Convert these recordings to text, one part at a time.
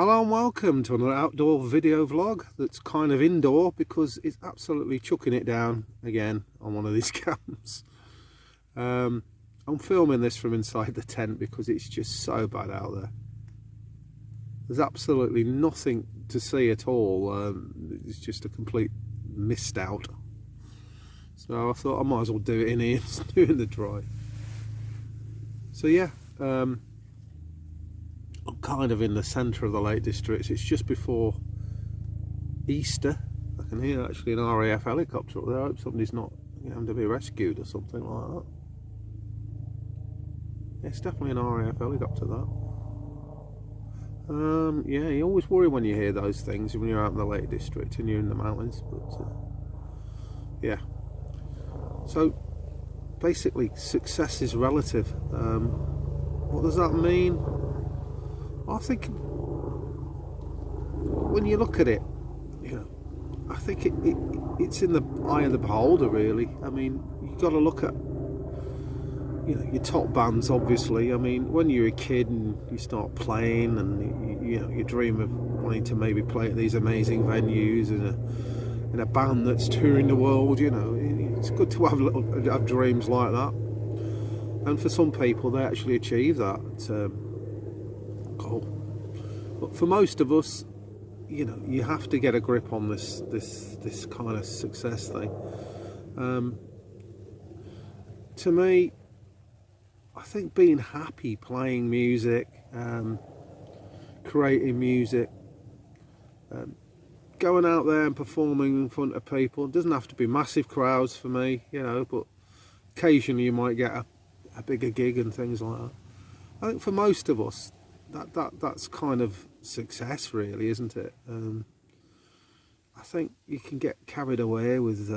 Hello and welcome to another outdoor video vlog that's kind of indoor because it's absolutely chucking it down again on one of these camps. I'm filming this from inside the tent because it's just so bad out there. There's absolutely nothing to see at all. It's just a complete mist out. So I thought I might as well do it in here, do it in the dry. So yeah, I'm kind of in the centre of the Lake District. It's just before Easter. I can hear actually an RAF helicopter up there. I hope somebody's not having to be rescued or something like that. It's definitely an RAF helicopter, that. Yeah, you always worry when you hear those things when you're out in the Lake District and you're in the mountains, but yeah. So basically, success is relative. What does that mean? I think when you look at it, I think it's in the eye of the beholder, really. I mean, you've got to look at, your top bands, obviously. I mean, when you're a kid and you start playing and you dream of wanting to maybe play at these amazing venues in a band that's touring the world, it's good to have dreams like that. And for some people, they actually achieve that goal. But for most of us, you have to get a grip on this kind of success thing. To me, I think being happy playing music, creating music, going out there and performing in front of people, it doesn't have to be massive crowds for me, but occasionally you might get a bigger gig and things like that. I think for most of us, that's kind of success, really, isn't it? I think you can get carried away with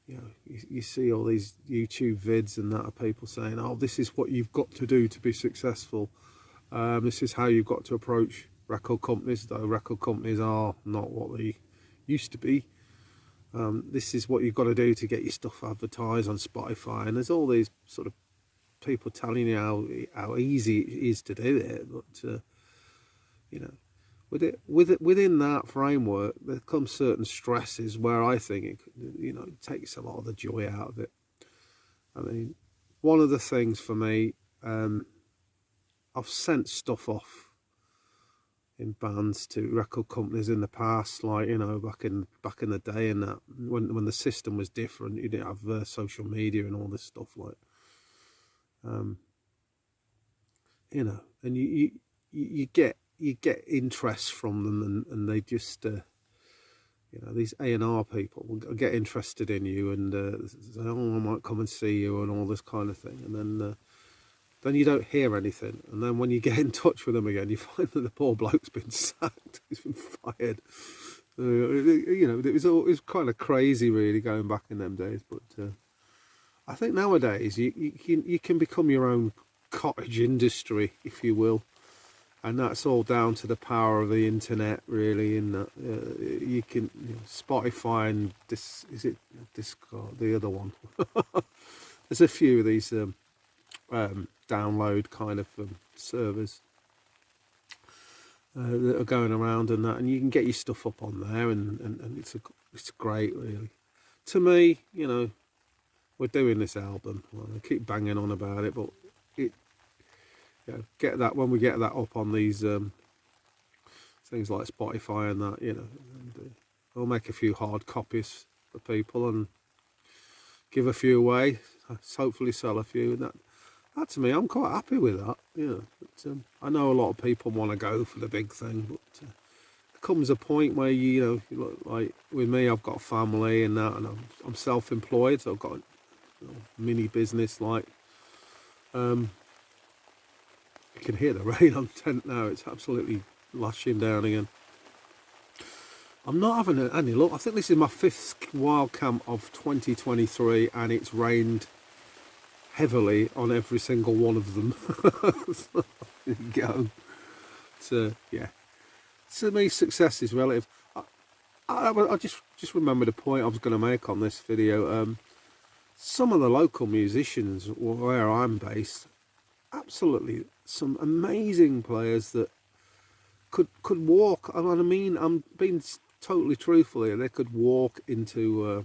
you see all these YouTube vids and that of people saying, oh, this is what you've got to do to be successful, this is how you've got to approach record companies, though record companies are not what they used to be. This is what you've got to do to get your stuff advertised on Spotify, and there's all these sort of people telling you how easy it is to do it, but within that framework there comes certain stresses where I think it takes a lot of the joy out of it. I mean, one of the things for me, I've sent stuff off in bands to record companies in the past, like back in the day, and that when the system was different, you didn't have social media and all this stuff, like and you get interest from them, and they just these A&R people will get interested in you and say, oh, I might come and see you and all this kind of thing, and then you don't hear anything, and then when you get in touch with them again, you find that the poor bloke's been sacked, he's been fired. It was kind of crazy, really, going back in them days. But I think nowadays you can become your own cottage industry, if you will, and that's all down to the power of the internet, really. In that you can Spotify and Discord, the other one. There's a few of these download kind of servers that are going around and that, and you can get your stuff up on there, and it's great, really. To me, we're doing this album. Well, I keep banging on about it, but get that when we get that up on these things like Spotify and that, and, we'll make a few hard copies for people and give a few away. Hopefully sell a few, and that to me, I'm quite happy with that. But, I know a lot of people want to go for the big thing, but there comes a point where like with me, I've got a family and that, and I'm self-employed, so I've got a mini business. Like, you can hear the rain on the tent now. It's absolutely lashing down again. I'm not having any luck. I think this is my 5th wild camp of 2023, and it's rained heavily on every single one of them. So, there you go. So yeah, to me, success is relative. I just remembered a point I was going to make on this video. Some of the local musicians where I'm based, absolutely some amazing players that could walk. I mean, I'm being totally truthful here. They could walk into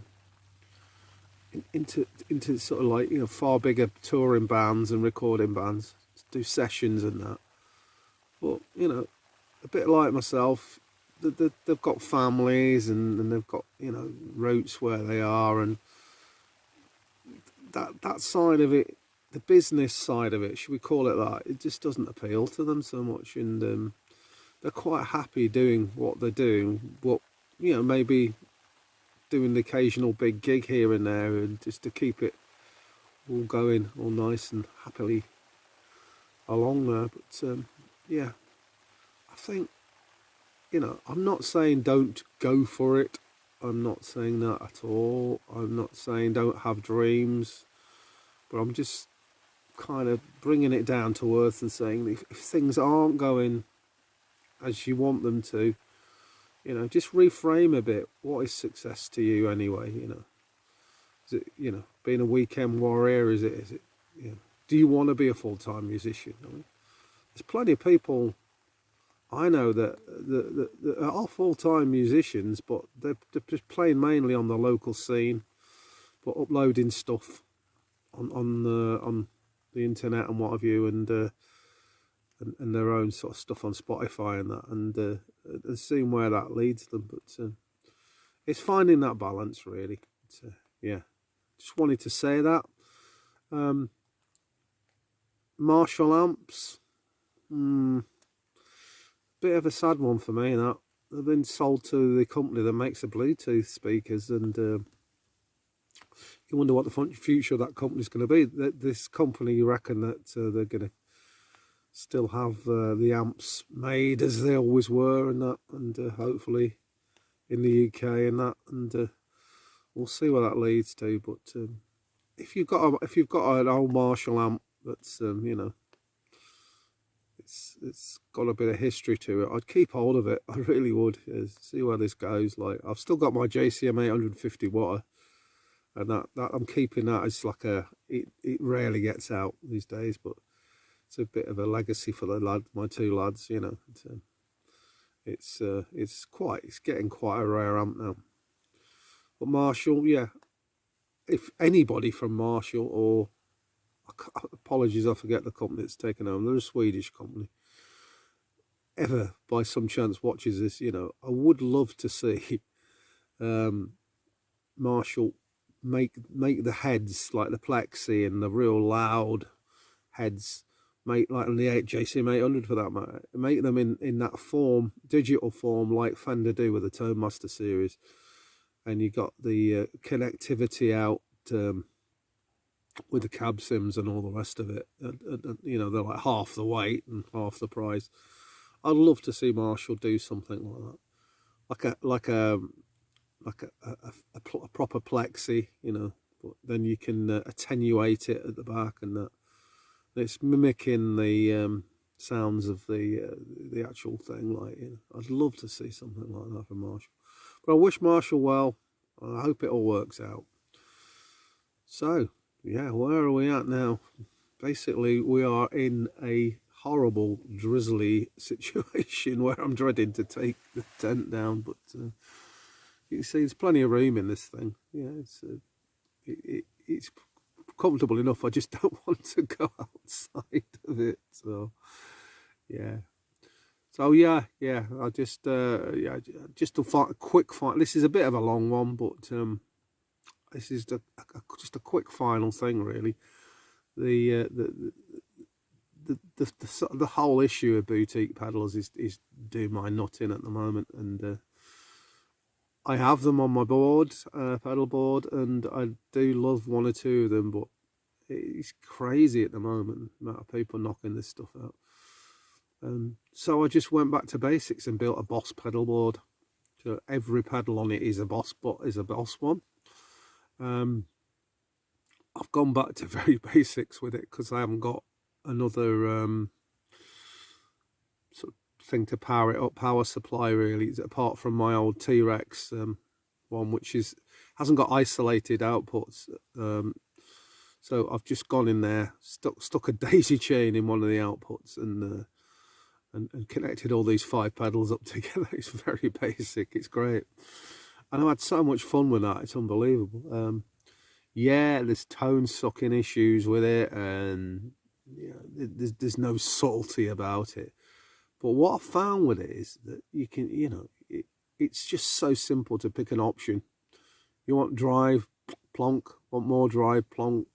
into sort of like, you know, far bigger touring bands and recording bands, do sessions and that. But you know, a bit like myself, they've got families and they've got, you know, roots where they are, and that side of it, the business side of it, should we call it that, it just doesn't appeal to them so much, and they're quite happy doing what they're doing, but you know, maybe doing the occasional big gig here and there, and just to keep it all going all nice and happily along there. But yeah, I think, you know, I'm not saying don't go for it. I'm not saying that at all. I'm not saying don't have dreams. But I'm just kind of bringing it down to earth and saying if things aren't going as you want them to, you know, just reframe a bit. What is success to you anyway? You know, is it, you know, being a weekend warrior? Is it, you know, do you want to be a full-time musician? I mean, there's plenty of people I know that are full-time musicians, but they're just playing mainly on the local scene, but uploading stuff on the internet and what have you, and their own sort of stuff on Spotify and that, and seeing where that leads them. But it's finding that balance really. Yeah, just wanted to say that. Marshall amps. Bit of a sad one for me, that they've been sold to the company that makes the Bluetooth speakers, and you wonder what the future of that company is going to be. This company, you reckon that they're going to still have the amps made as they always were, and that, and hopefully in the UK and that, and we'll see where that leads to. But if you've got an old Marshall amp that's you know, it's got a bit of history to it, I'd keep hold of it. I really would. See where this goes. Like, I've still got my JCM 850 watt, and that I'm keeping that as like it rarely gets out these days, but it's a bit of a legacy for my two lads, you know. It's getting quite a rare amp now. But Marshall, yeah, if anybody from Marshall, or apologies, I forget the company that's taken over, they're a Swedish company, ever by some chance watches this, you know, I would love to see Marshall make the heads like the plexi and the real loud heads, make like the JCM 800 for that matter, make them in that form, digital form, like Fender do with the Tonemaster series, and you got the connectivity out with the cab sims and all the rest of it, and you know, they're like half the weight and half the price. I'd love to see Marshall do something like that, like a proper plexi, you know, but then you can attenuate it at the back, and that it's mimicking the sounds of the actual thing. Like, you know, I'd love to see something like that from Marshall. But I wish Marshall well. I hope it all works out. So yeah, where are we at now? Basically, we are in a horrible, drizzly situation where I'm dreading to take the tent down, but you can see there's plenty of room in this thing. Yeah, it's comfortable enough. I just don't want to go outside of it. So yeah. So yeah, I just just a quick fight. This is a bit of a long one, but this is just a quick final thing, really. The whole issue of boutique pedals is doing my nut in at the moment, and I have them on my board, pedal board, and I do love one or two of them, but it's crazy at the moment, the amount of people knocking this stuff out. So I just went back to basics and built a Boss pedal board. So every pedal on it is a Boss one. I've gone back to very basics with it because I haven't got another sort of thing to power it up, power supply really, apart from my old T-Rex one, which hasn't got isolated outputs. So I've just gone in there, stuck a daisy chain in one of the outputs, and and connected all these 5 pedals up together. It's very basic, it's great. And I've had so much fun with that, it's unbelievable. Yeah, there's tone sucking issues with it, and you know, there's no subtlety about it. But what I found with it is that you can, you know, it's just so simple to pick an option. You want drive, plonk, want more drive, plonk,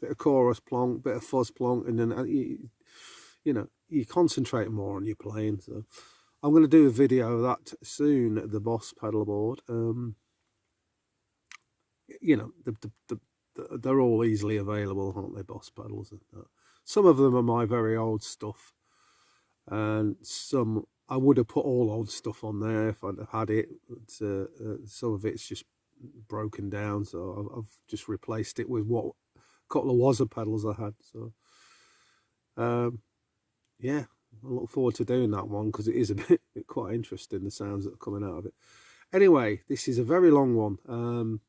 bit of chorus, plonk, bit of fuzz, plonk, and then you know, you concentrate more on your playing. So I'm going to do a video of that soon at the Boss Pedalboard. You know, they're all easily available, aren't they, Boss pedals? Some of them are my very old stuff, and some I would have put all old stuff on there if I'd have had it. But, some of it's just broken down, so I've just replaced it with what a couple of Wazza pedals I had. So yeah, I look forward to doing that one, because it is a bit quite interesting, the sounds that are coming out of it. Anyway, this is a very long one.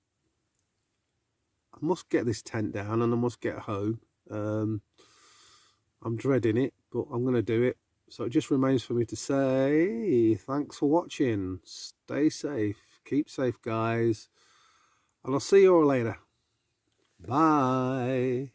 I must get this tent down and I must get home. I'm dreading it, but I'm going to do it. So it just remains for me to say thanks for watching. Stay safe. Keep safe, guys. And I'll see you all later. Bye.